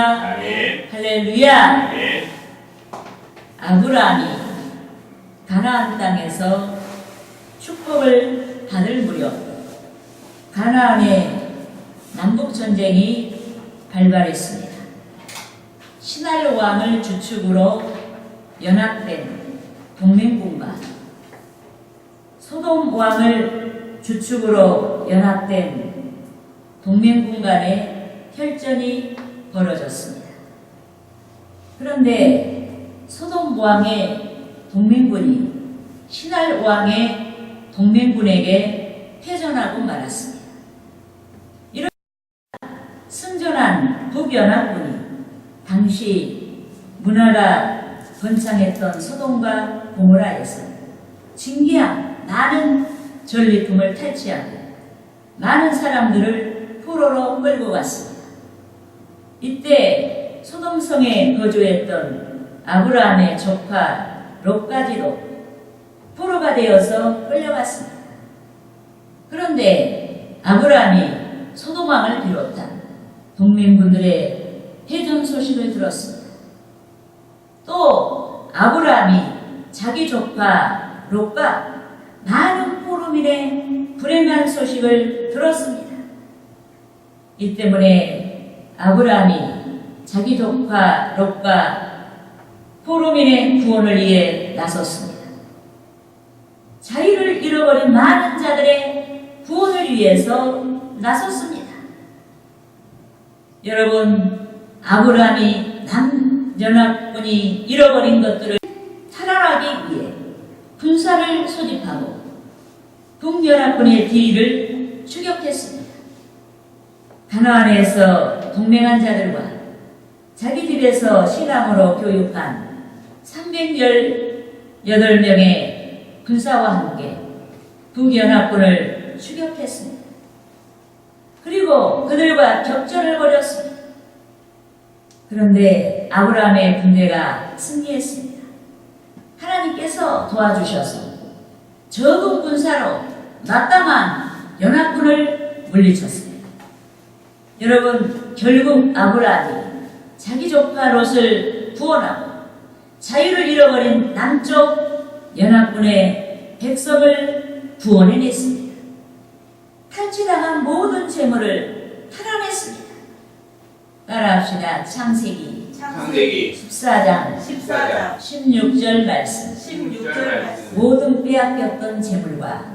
아멘. 할렐루야. 아멘. 아브라함이 가나안 땅에서 축복을 받을 무렵 가나안의 남북전쟁이 발발했습니다. 시날 왕을 주축으로 연합된 동맹군과 소돔 왕을 주축으로 연합된 동맹군 간의 혈전이 벌어졌습니다. 그런데 소돔 왕의 동맹군이 시날 왕의 동맹군에게 패전하고 말았습니다. 이런 승전한 북연합군이 당시 문화가 번창했던 소돔과 고모라에서 징계한 많은 전리품을 탈취하고 많은 사람들을 포로로 끌고 갔습니다. 이때 소돔성에 거주했던 아브라함의 조카 롯까지도 포로가 되어서 끌려갔습니다. 그런데 아브라함이 소돔 왕을 비롯한 동맹군들의 해전 소식을 들었습니다. 또 아브라함이 자기 조카 롯과 많은 포로민의 불행한 소식을 들었습니다. 이 때문에 아브라함이 자기 조카 롯과 포로민의 구원을 위해 나섰습니다. 자유를 잃어버린 많은 자들의 구원을 위해서 나섰습니다. 여러분, 아브라함이 남연합군이 잃어버린 것들을 탈환하기 위해 군사를 소집하고 북연합군의 뒤를 추격했습니다. 가나안에서 동맹한 자들과 자기 집에서 신앙으로 교육한 318명의 군사와 함께 북연합군을 추격했습니다. 그리고 그들과 격전을 벌였습니다. 그런데 아브라함의 군대가 승리했습니다. 하나님께서 도와주셔서 적은 군사로 막강한 연합군을 물리쳤습니다. 여러분, 결국 아브라함이 자기 조카 롯을 구원하고 자유를 잃어버린 남쪽 연합군의 백성을 구원해냈습니다. 탈취당한 모든 재물을 탈환했습니다. 따라합시다. 창세기 14장 16절 말씀. 모든 빼앗겼던 재물과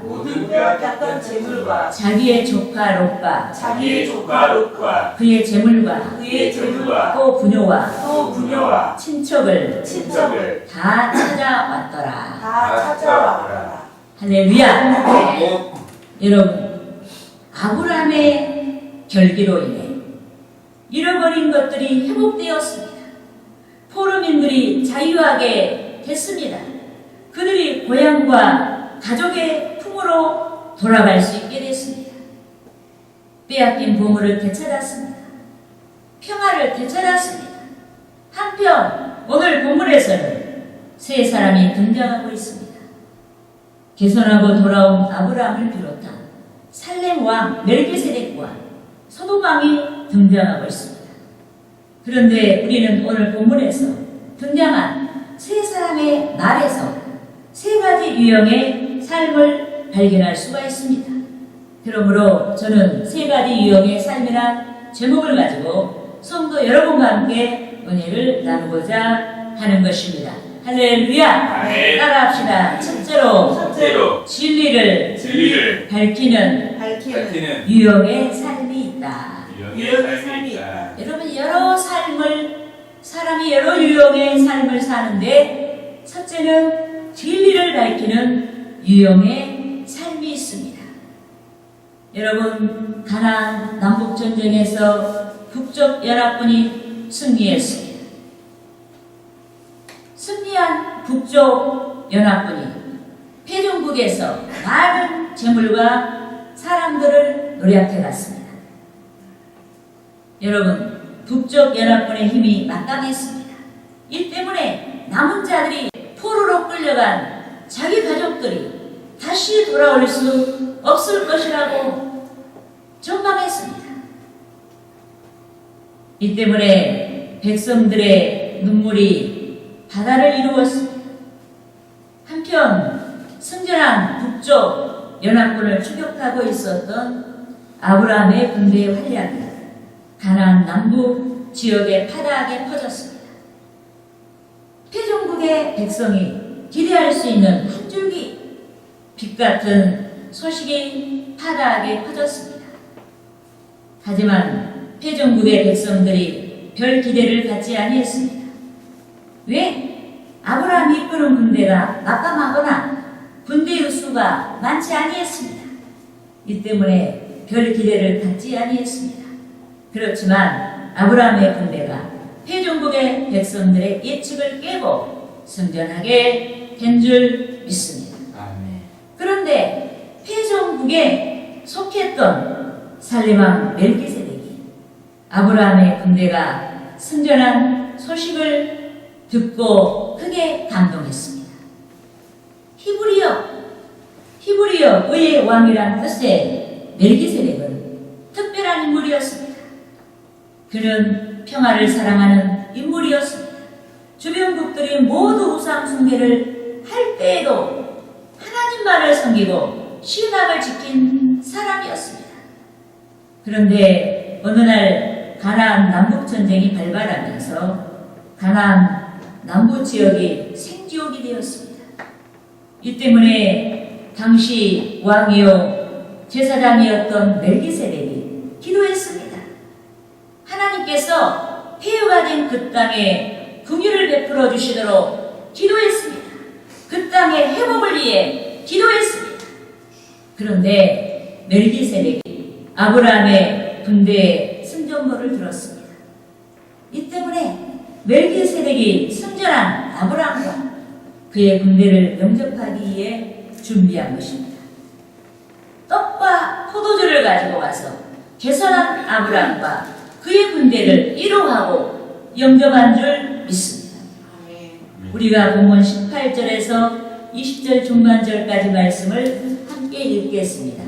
자기의 조카 롯과 그의 재물과 또 부녀와 친척을 다 찾아왔더라. 할렐루야. 여러분, 아브라함의 결기로 인해 잃어버린 것들이 회복되었습니다. 포로민들이 자유하게 됐습니다. 그들이 고향과 가족의 품으로 돌아갈 수 있게 됐습니다. 빼앗긴 보물을 되찾았습니다. 평화를 되찾았습니다. 한편 오늘 본문에서는 세 사람이 등장하고 있습니다. 개선하고 돌아온 아브라함을 비롯한 살렘 왕 멜기세덱과 소돔 왕이 등장하고 있습니다. 그런데 우리는 오늘 본문에서 등장한 세 사람의 말에서 세 가지 유형의 삶을 발견할 수가 있습니다. 그러므로 저는 세 가지 유형의 삶이란 제목을 가지고 성도 여러분과 함께 은혜를 나누고자 하는 것입니다. 할렐루야. 따라합시다. 첫째로 진리를 밝히는 유형의 삶이 있다. 여러분, 사람이 여러 유형의 삶을 사는데 첫째는 진리를 밝히는 유형의 삶이 있습니다. 여러분, 가나안 남북전쟁에서 북쪽 연합군이 승리했습니다. 승리한 북쪽 연합군이 패전국에서 많은 재물과 사람들을 노략해갔습니다. 여러분, 북쪽 연합군의 힘이 막강했습니다. 이 때문에 남은 자들이 포로로 끌려간 자기 가족들이 다시 돌아올 수 없을 것이라고 전망했습니다. 이 때문에 백성들의 눈물이 바다를 이루었습니다. 한편 승전한 북쪽 연합군을 추격하고 있었던 아브라함의 군대의 활약이 가나안 남부 지역에 파다하게 퍼졌습니다. 패종국의 백성이 기대할 수 있는 한 줄기 빛 같은 소식이 파다하게 퍼졌습니다. 하지만 패종국의 백성들이 별 기대를 갖지 아니했습니다. 왜? 아브라함이 이끄는 군대가 막강하거나 군대의 수가 많지 아니했습니다. 이 때문에 별 기대를 갖지 아니했습니다. 그렇지만 아브라함의 군대가 패종국의 백성들의 예측을 깨고 승전하게 된 줄 믿습니다. 그런데 패종국에 속했던 살림왕 멜기세덱이 아브라함의 군대가 승전한 소식을 듣고 크게 감동했습니다. 히브리어 의의 왕이란 뜻의 멜기세덱은 특별한 인물이었습니다. 그는 평화를 사랑하는 인물이었습니다. 주변국들이 모두 우상 숭배를 할 때에도 하나님만을 섬기고 신앙을 지킨 사람이었습니다. 그런데 어느 날 가나안 남북전쟁이 발발하면서 가나안 남부 지역이 생지옥이 되었습니다. 이 때문에 당시 왕이요 제사장이었던 멜기세덱이 기도했습니다. 하나님께서 폐허가 된 그 땅에 긍휼을 베풀어 주시도록 기도했습니다. 그 땅의 회복을 위해 기도했습니다. 그런데 멜기세덱이 아브라함의 군대의 승전보를 들었습니다. 이 때문에 멜기세덱이 승전한 아브라함과 그의 군대를 영접하기 위해 준비한 것입니다. 떡과 포도주를 가지고 와서 개선한 아브라함과 그의 군대를 위로하고 영접한 줄 믿습니다. 우리가 본문 18절에서 20절 중반절까지 말씀을 함께 읽겠습니다.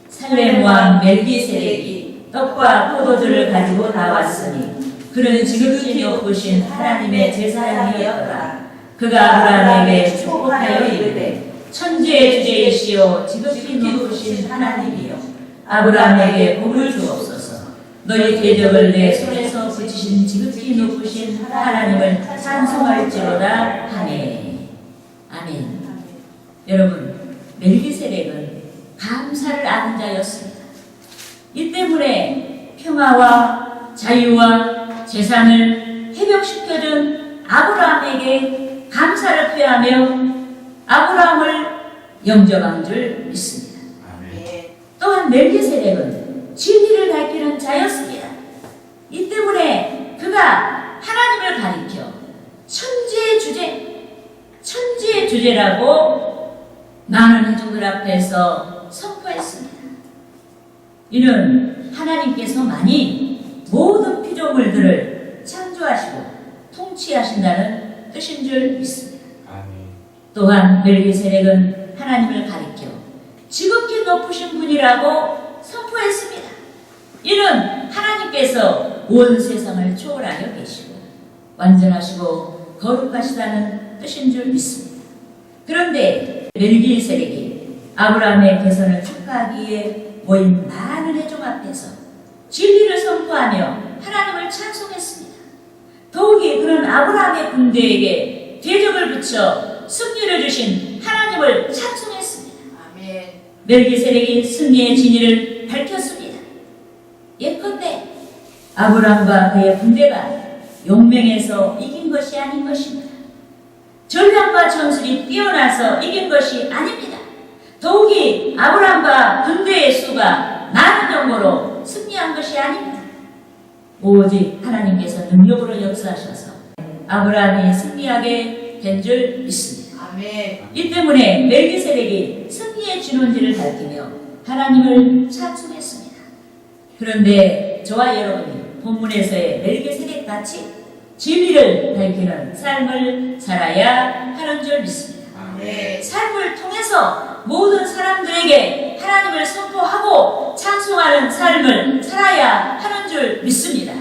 살렘 왕 멜기세덱이 떡과 포도주를 가지고 나왔으니 그는 지극히 높으신 하나님의 제사장이었더라. 그가 아브라함에게 축복하여 이르되 천지의 주제이시오 지극히 높으신 하나님이여 아브라함에게 복을 주옵소서. 너희 대적을 내 손에서 붙이신 지극히 높으신 하나님을 찬송할지로다 하네. 아멘. 여러분, 멜기세덱은 감사를 아는 자였습니다. 이 때문에 평화와 자유와 재산을 회복시켜준 아브라함에게 감사를 표하며 아브라함을 영접한 줄 믿습니다. 또한 멜기세덱은 진리를 밝히는 자였습니다. 이 때문에 그가 하나님을 가리켜 천지의 주제라고 많은 회중들 앞에서 선포했습니다. 이는 하나님께서만이 모든 피조물들을 창조하시고 통치하신다는 뜻인 줄 믿습니다. 또한 멜기세덱은 하나님을 가리켜 지극히 높으신 분이라고 선포했습니다. 이는 하나님께서 온 세상을 초월하여 계시고 완전하시고 거룩하시다는 뜻인 줄 믿습니다. 그런데 멜기세덱이 아브라함의 개선을 축하하기 위해 모인 많은 회중 앞에서 진리를 선포하며 하나님을 찬송했습니다. 더욱이 그는 아브라함의 군대에게 대적을 붙여 승리를 주신 하나님을 찬송했습니다. 멜기세덱이 승리의 진리를 밝혔습니다. 예컨대 아브라함과 그의 군대가 용맹에서 이긴 것이 아닌 것입니다. 전략과 전술이 뛰어나서 이긴 것이 아닙니다. 더욱이 아브라함과 군대의 수가 많은 정도로 승리한 것이 아닙니다. 오직 하나님께서 능력으로 역사하셔서 아브라함이 승리하게 된 줄 믿습니다. 이 때문에 멜기세덱이 승리의 진원지를 밝히며 하나님을 찬송했습니다. 그런데 저와 여러분이 본문에서의 멜기세덱 같이 진리를 밝히는 삶을 살아야 하는 줄 믿습니다. 삶을 통해서 모든 사람들에게 하나님을 선포하고 찬송하는 삶을 살아야 하는 줄 믿습니다.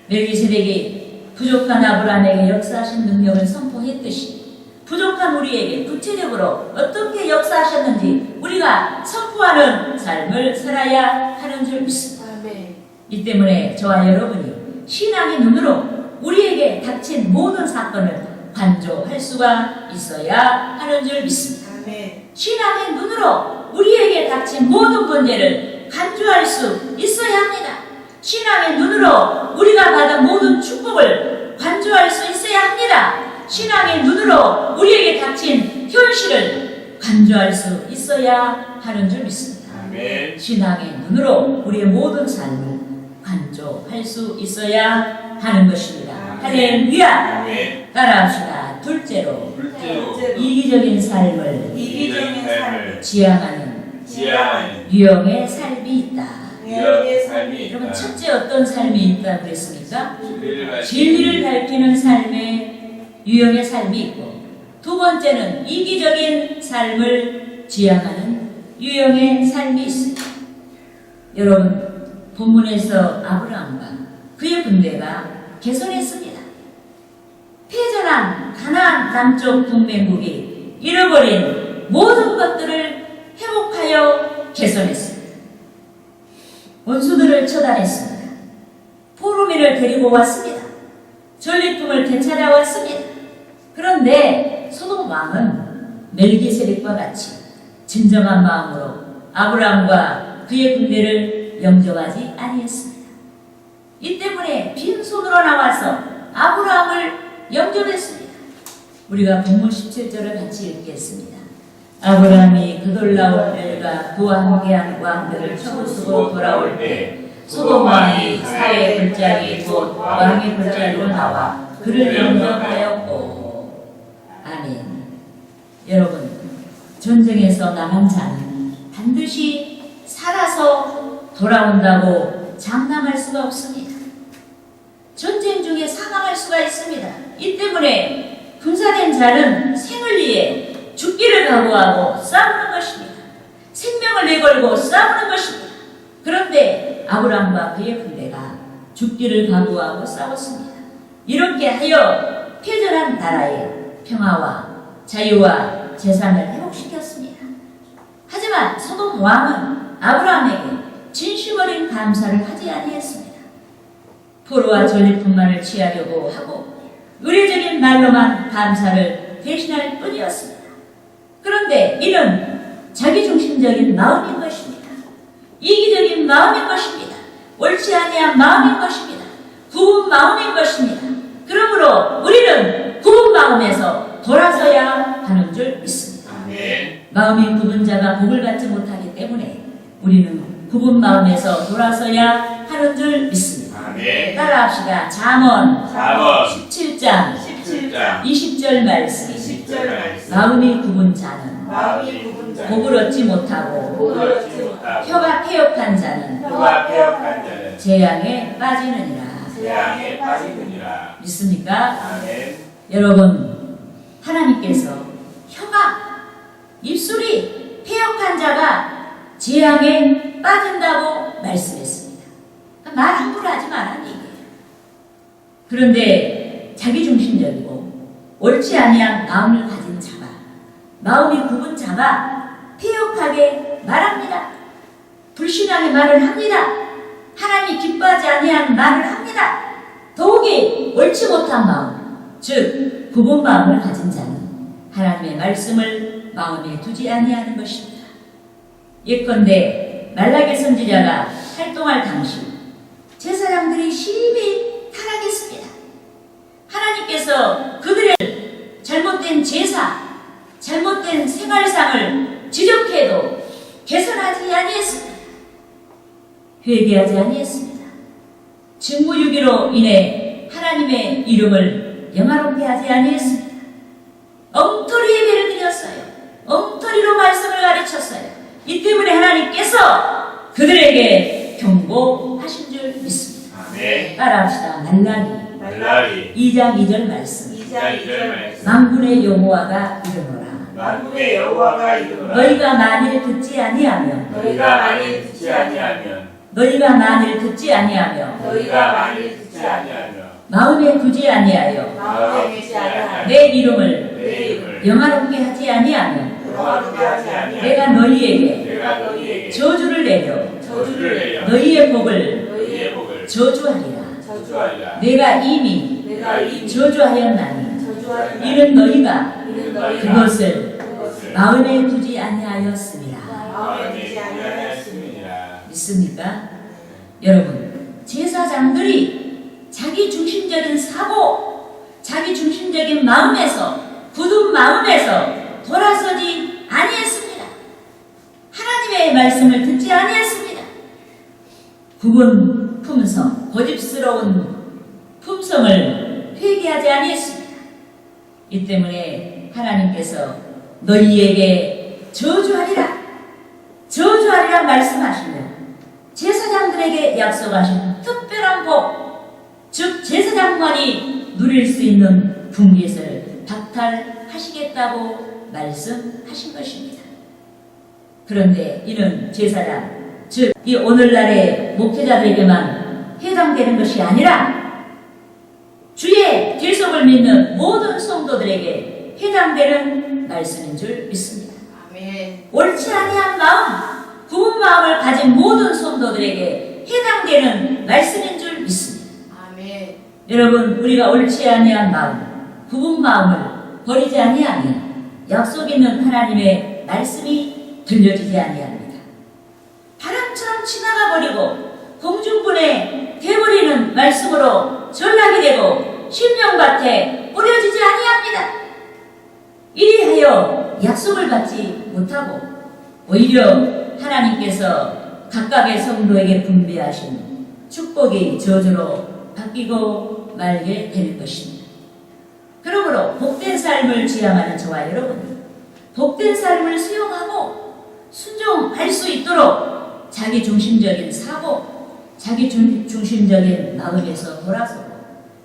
멜기세덱이 부족한 아브라함에게 역사하신 능력을 선포했듯이 부족한 우리에게 구체적으로 어떻게 역사하셨는지 우리가 선포하는 삶을 살아야 하는 줄 믿습니다. 아멘. 이 때문에 저와 여러분이 신앙의 눈으로 우리에게 닥친 모든 사건을 관조할 수가 있어야 하는 줄 믿습니다. 아멘. 신앙의 눈으로 우리에게 닥친 모든 문제를 간주할 수 있어야 합니다. 신앙의 눈으로 우리가 받은 모든 축복을 간주할 수 있어야 합니다. 신앙의 눈으로 우리에게 닥친 현실을 간주할 수 있어야 하는 줄 믿습니다. 아멘. 신앙의 눈으로 우리의 모든 삶을 간주할 수 있어야 하는 것입니다. 할렐루야! 아멘. 따라합시다. 둘째로 둘째로 이기적인 삶을 이기적인 삶을 지향하는 지향하는 유형의 삶이 있다. 유형의 삶이 여러분, 있다. 첫째 어떤 삶이 있다 그랬습니까? 진리를 진리를 밝히는 삶의 유형의 삶이 있고, 두 번째는 이기적인 삶을 지향하는 유형의 삶이 있습니다. 여러분, 본문에서 아브라함과 그의 군대가 개선했습니다. 패전한 가나안 남쪽 동맹국이 잃어버린 모든 것들을 회복하여 개선했습니다. 원수들을 처단했습니다. 포로민을 데리고 왔습니다. 전리품을 되찾아왔습니다. 그런데 소돔 왕은 멜기세덱과 같이 진정한 마음으로 아브라함과 그의 군대를 영접하지 아니했습니다. 이 때문에 빈손으로 나와서 아브라함을 영접했습니다. 우리가 본문 17절을 같이 읽겠습니다. 아브라함이 그돌라온 멜과 그와 함께한 왕들을 쳐부수고 돌아올 때 소돔 왕이 사회 불자기 곧 왕의 불자리로 나와 그를 영접하였고. 아멘. 여러분, 전쟁에서 남은 자는 반드시 살아서 돌아온다고 장담할 수가 없습니다. 전쟁 중에 사망할 수가 있습니다. 이 때문에 군사된 자는 생을 위해 죽기를 각오하고 싸우는 것입니다. 생명을 내걸고 싸우는 것입니다. 그런데 아브라함과 그의 군대가 죽기를 각오하고 싸웠습니다. 이렇게 하여 패전한 나라의 평화와 자유와 재산을 회복시켰습니다. 하지만 소돔 왕은 아브라함에게 진심 어린 감사를 하지 아니했습니다. 포로와 전리품만을 취하려고 하고 의례적인 말로만 감사를 대신할 뿐이었습니다. 그런데 이는 자기중심적인 마음인 것입니다. 이기적인 마음인 것입니다. 옳지 아니한 마음인 것입니다. 굽은 마음인 것입니다. 그러므로 우리는 굽은 마음에서 돌아서야 하는 줄 믿습니다. 아멘. 마음이 굽은 자가 복을 받지 못하기 때문에 우리는 굽은 마음에서 돌아서야 하는 줄 믿습니다. 아멘. 따라합시다. 잠언 17장 17장 20절 말씀. 20절 말씀. 마음이 굽은 자는 마음이 굽은 자 복을 얻지 못하고 복을 얻지 못하고 혀가 폐역한 자는 혀가 폐역한 자는 재앙에 빠지느니라. 재앙에 빠지느니라. 믿습니까? 아멘. 여러분, 하나님께서 혀가, 입술이 폐역한 자가 재앙에 빠진다고 말씀했습니다. 말 함부로 하지 말라는 얘기예요. 그런데 자기중심적이고 옳지 아니한 마음을 가진 자가, 마음이 굽은 자가 폐역하게 말합니다. 불신앙의 말을 합니다. 하나님이 기뻐하지 아니한 말을 합니다. 더욱이 옳지 못한 마음, 즉 굽은 마음을 가진 자는 하나님의 말씀을 마음에 두지 아니하는 것입니다. 예컨대 말라기 선지자가 활동할 당시 제사장들이 심히 타락했습니다. 하나님께서 그들의 잘못된 제사, 잘못된 생활상을 지적해도 개선하지 아니했습니다. 회개하지 아니했습니다. 직무유기로 인해 하나님의 이름을 영화롭게 하지 아니했습니다. 엉터리 예배를 드렸어요. 엉터리로 말씀을 가르쳤어요. 이 때문에 하나님께서 그들에게 경고하신 줄 믿습니다. 아멘. 따라합시다. 말라기 2장 2절 말씀. 2장 2절 말씀. 만군의 여호와가 이르노라. 만군의 여호와가 이르노라. 너희가 만일 듣지 아니하면 너희가 만일 듣지 아니하면 너희가 만일 듣지 아니하며 너희가 만일 듣지 두지 아니하며 마음에 두지 아니하여 마음에 두지 아니하며 내 이름을 내 이름을 영화롭게 하지 아니하며 영화롭게 하지 아니하며 내가 너희에게 내가 너희에게 저주를 내려 저주를 내려 너희의 복을 너희의 복을 저주하리라. 저주하리라. 내가 이미 내가 이미 저주하였나니 저주하리라. 이는 너희가 이는 너희가 그것을 그것을 마음에 두지 아니하였습니다. 마음에 두지 아니하였음이니라. 믿습니까? 여러분, 제사장들이 자기 중심적인 사고, 자기 중심적인 마음에서, 굳은 마음에서 돌아서지 아니했습니다. 하나님의 말씀을 듣지 아니했습니다. 굽은 품성, 고집스러운 품성을 회개하지 아니했습니다. 이 때문에 하나님께서 너희에게 저주하리라, 저주하리라 말씀하시며 제사장들에게 약속하신 특별한 복, 즉 제사장만이 누릴 수 있는 분깃을 박탈하시겠다고 말씀하신 것입니다. 그런데 이는 제사장, 즉 이 오늘날의 목회자들에게만 해당되는 것이 아니라 주의 길속을 믿는 모든 성도들에게 해당되는 말씀인 줄 믿습니다. 아멘. 옳지 아니한 마음, 굽은 마음을 가진 모든 성도들에게 해당되는 말씀인 줄 믿습니다. 아멘. 여러분, 우리가 옳지 아니한 마음, 굽은 마음을 버리지 아니하면 약속 있는 하나님의 말씀이 들려지지 아니합니다. 바람처럼 지나가 버리고 공중분해 돼버리는 말씀으로 전락이 되고 심령밭에 뿌려지지 아니합니다. 이리하여 약속을 받지 못하고 오히려 하나님께서 각각의 성도에게 분배하신 축복이 저주로 바뀌고 말게 되는 것입니다. 그러므로 복된 삶을 지향하는 저와 여러분이 복된 삶을 수용하고 순종할 수 있도록 자기 중심적인 사고, 자기 중심적인 마음에서 돌아서고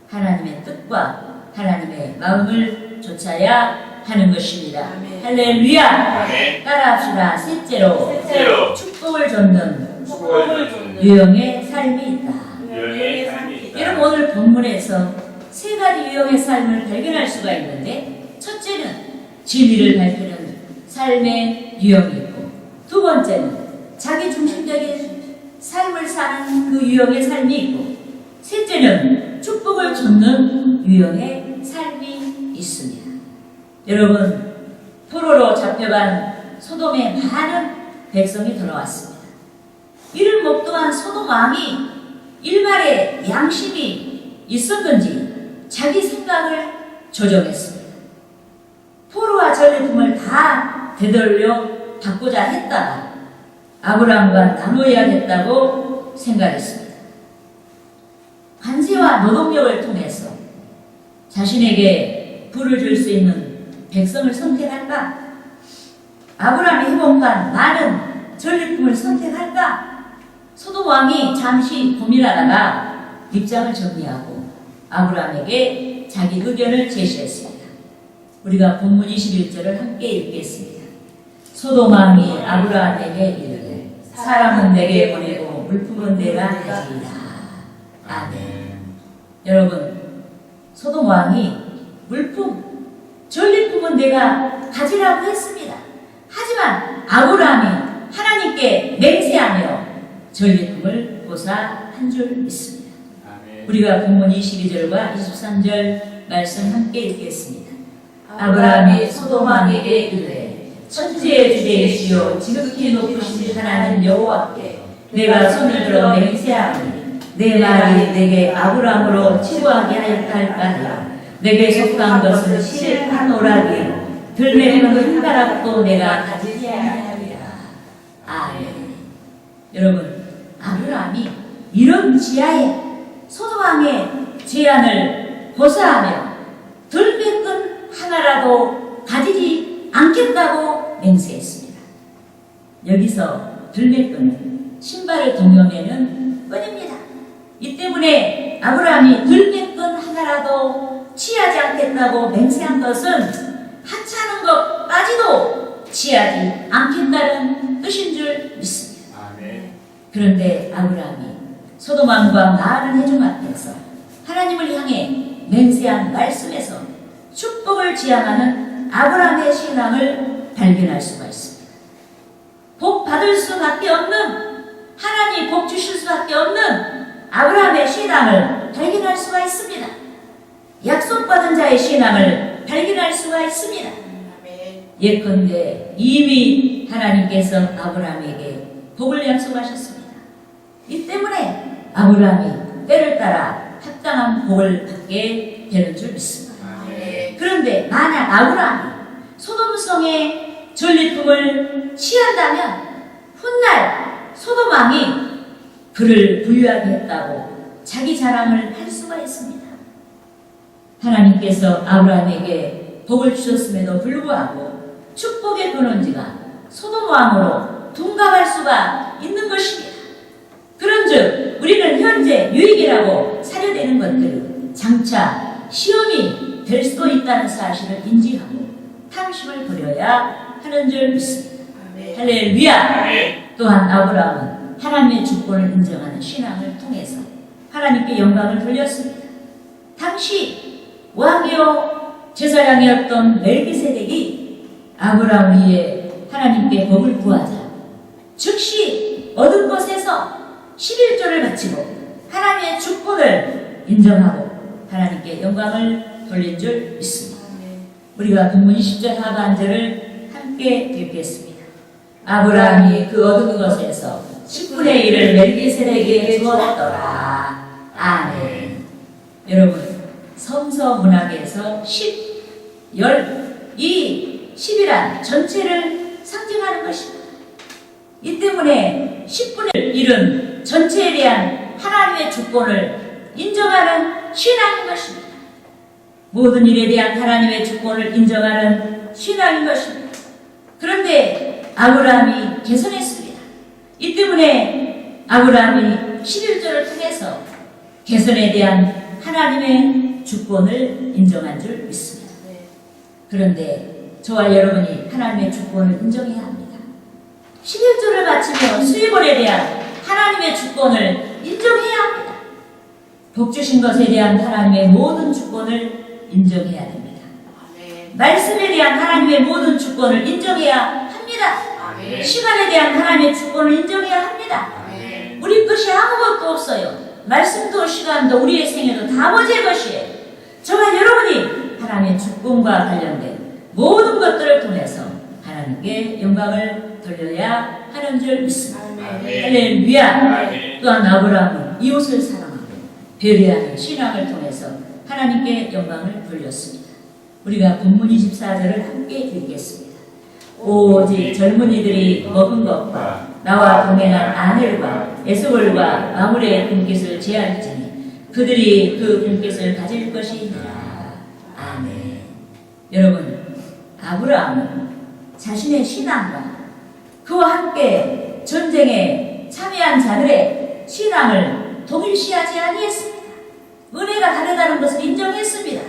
하나님의 뜻과 하나님의 마음을 쫓아야 하는 것입니다. 아멘. 할렐루야! 아멘. 따라합시다. 셋째로 축복을 쫓는 축복을 쫓는 유형의 삶이 있다. 유형의 삶이 있다. 여러분, 오늘 본문에서 세 가지 유형의 삶을 발견할 수가 있는데, 첫째는 진리를 밝히는 삶의 유형이 있고, 두 번째는 자기 중심적인 삶을 사는 그 유형의 삶이 있고, 셋째는 축복을 쫓는 유형의 삶이 있습니다. 여러분, 포로로 잡혀간 소돔에 많은 백성이 돌아왔습니다. 이를 목도한 소돔 왕이 일말의 양심이 있었던지 자기 생각을 조정했습니다. 포로와 전리품을 다 되돌려 받고자 했다가 아브라함과 나누어야겠다고 생각했습니다. 관세와 노동력을 통해서 자신에게 부를 줄 수 있는 백성을 선택할까? 아브라함이 해본간 많은 전리품을 선택할까? 소돔 왕이 잠시 고민하다가 입장을 정리하고 아브라함에게 자기 의견을 제시했습니다. 우리가 본문 21절을 함께 읽겠습니다. 소돔 왕이 아브라함에게 이르되 사람은 내게 보내고 물품은 내가 가지리라. 아멘. 여러분, 소돔 왕이 물품, 전리품은 내가 가지라고 했습니다. 하지만 아브라함이 하나님께 맹세하며 전리품을 고사한 줄 믿습니다. 아멘. 우리가 본문 22절과 23절 말씀 함께 읽겠습니다. 아브라함이 소돔 왕에게 이르되 천지의 주제이시오 지극히 높으신 하나님 여호와께 내가 손을 들어 맹세하니 내 말이 내게 아브라함으로 치부하게 하였다 할까니라. 내게 속한 것은 실 한 오라기 들매는 한 가락도 내가 가지지 아니하리라. 아멘. 여러분, 아브라함이 이런 지하에 소돔 왕의 제안을 고사하며 들매끈 하나라도 가지지 않겠다고 맹세했습니다. 여기서 들매끈은 신발을 동여매는 끈입니다. 이 때문에 아브라함이 들매끈 하나라도 취하지 않겠다고 맹세한 것은 하찮은 것까지도 취하지 않겠다는 뜻인 줄 믿습니다. 아멘. 그런데 아브라함이 소돔 왕과 많은 회중 앞에서 하나님을 향해 맹세한 말씀에서 축복을 지향하는 아브라함의 신앙을 발견할 수가 있습니다. 복 받을 수밖에 없는, 하나님 복 주실 수밖에 없는 아브라함의 신앙을 발견할 수가 있습니다. 약속받은 자의 신앙을 발견할 수가 있습니다. 예컨대 이미 하나님께서 아브라함에게 복을 약속하셨습니다. 이 때문에 아브라함이 때를 따라 합당한 복을 받게 되는 줄 믿습니다. 그런데 만약 아브라함이 소돔성의 전리품을 취한다면 훗날 소돔 왕이 그를 부유하게 했다고 자기 자랑을 할 수가 있습니다. 하나님께서 아브라함에게 복을 주셨음에도 불구하고 축복의 근원지가 소돔 왕으로 둔갑할 수가 있는 것입니다. 그런즉 우리는 현재 유익이라고 사료되는 것들이 장차 시험이 될 수도 있다는 사실을 인지하고 탐심을 부려야 하는 줄 믿습니다. 할렐루야! 또한 아브라함은 하나님의 주권을 인정하는 신앙을 통해서 하나님께 영광을 돌렸습니다. 당시 왕이요 제사장이었던 멜기세덱이 아브라함 위에 하나님께 복을 구하자 즉시 얻은 것에서 11조를 바치고 하나님의 주권을 인정하고 하나님께 영광을 돌린 줄 믿습니다. 우리가 본문 10절 하반절을 함께 읽겠습니다. 아브라함이 그 얻은 것에서 10분의 1을 멜기세덱에게 주었더라. 아멘. 여러분, 성서 문학에서 10, 12, 10이란 전체를 상징하는 것입니다. 이 때문에 10분의 1은 전체에 대한 하나님의 주권을 인정하는 신앙인 것입니다. 모든 일에 대한 하나님의 주권을 인정하는 신앙인 것입니다. 그런데 아브라함이 개선했습니다. 이 때문에 아브라함이 11절을 통해서 개선에 대한 하나님의 주권을 인정한 줄 믿습니다. 그런데 저와 여러분이 하나님의 주권을 인정해야 합니다. 11조를 바치며 수입원에 대한 하나님의 주권을 인정해야 합니다. 복 주신 것에 대한 하나님의 모든 주권을 인정해야 됩니다. 말씀에 대한 하나님의 모든 주권을 인정해야 합니다. 시간에 대한 하나님의 주권을 인정해야 합니다. 우리 것이 아무것도 없어요. 말씀도 시간도 우리의 생애도 다 아버지의 것이에요. 저와 여러분이 하나님의 주권과 관련된 모든 것들을 통해서 하나님께 영광을 돌려야 하는 줄 믿습니다. 할렐루야. 또한 아브라함은 이웃을 사랑하고 배려하는 신앙을 통해서 하나님께 영광을 돌렸습니다. 우리가 본문 24절을 함께 읽겠습니다. 오직 젊은이들이 먹은 것과 나와 동행한 아넬과 에스골과 마므레의 분깃을 제할지니 그들이 그 분깃을 가질 것이니라. 아멘. 여러분, 아브라함은 자신의 신앙과 그와 함께 전쟁에 참여한 자들의 신앙을 동일시하지 아니했습니다. 은혜가 다르다는 것을 인정했습니다.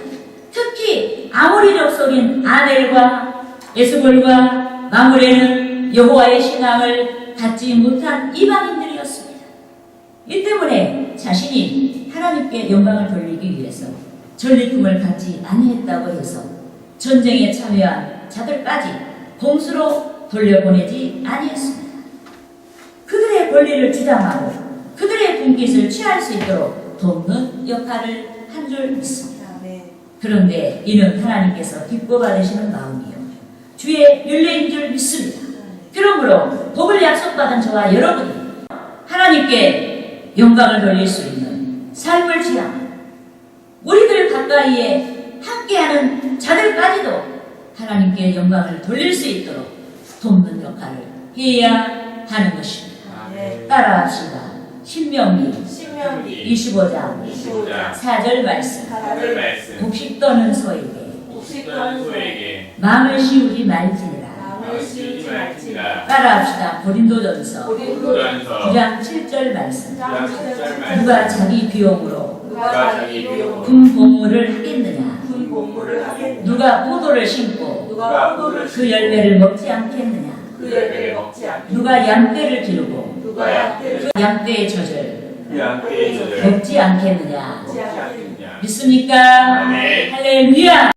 특히 아모리족 속인 아넬과 에스골과 마므레는 여호와의 신앙을 갖지 못한 이방인들이었습니다. 이 때문에 자신이 하나님께 영광을 돌리기 위해서 전리품을 갖지 아니했다고 해서 전쟁에 참여한 자들까지 공수로 돌려보내지 아니했습니다. 그들의 권리를 주장하고 그들의 분깃을 취할 수 있도록 돕는 역할을 한 줄 믿습니다. 그런데 이는 하나님께서 기뻐 받으시는 마음이요 주의 윤례인 줄 믿습니다. 그러므로 복을 약속받은 저와 여러분이 하나님께 영광을 돌릴 수 있는 삶을 지향하고 우리들 가까이에 함께하는 자들까지도 하나님께 영광을 돌릴 수 있도록 돕는 역할을 해야 하는 것입니다. 따라합시다. 신명기 25장 4절 말씀. 곡식 떠는 소에게 마음을 씌우지 말지니라. 따라합시다. 고린도전서 9장 7절 말씀. 누가 자기 비용으로 분봉물을 하겠느냐. 누가 포도를 심고 그 열매를 먹지 않겠느냐. 누가 양떼를 기르고 그 양떼의 젖을 먹지 않겠느냐. 믿습니까? 네. 할렐루야.